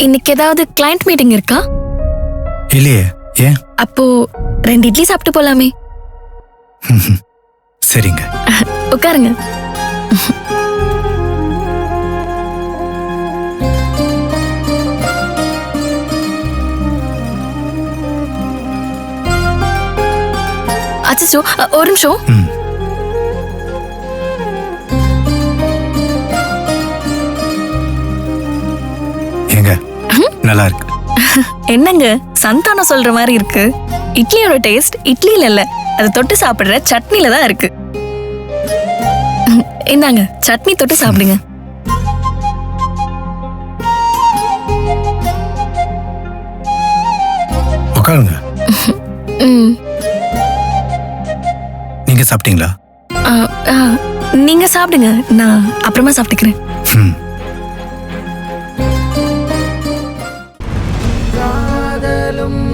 இன்னைக்கு ஏதாவது client meeting இருக்கா? இல்லையே, ஏன்? அப்போ 2 இட்லி சாப்பிட்டு போலாமே. சரிங்க. உட்காருங்க. அச்சோ, ஒரு நிமிஷம். ஏங்க, நல்லா இருக்கு. என்னங்க சந்தானம் சொல்ற மாதிரி இருக்கு? இட்லியோட டேஸ்ட் இட்லியில இல்ல, அது தொட்டு சாப்பிடுற சட்னில தான் இருக்கு. என்னங்க, சட்னி தொட்டு சாப்பிடுங்க. உட்காருங்க. நீங்க சாப்பிட்டீங்களா? நீங்க சாப்பிடுங்க, நான் அப்புறமா சாப்பிட்டுக்கிறேன். காதலும்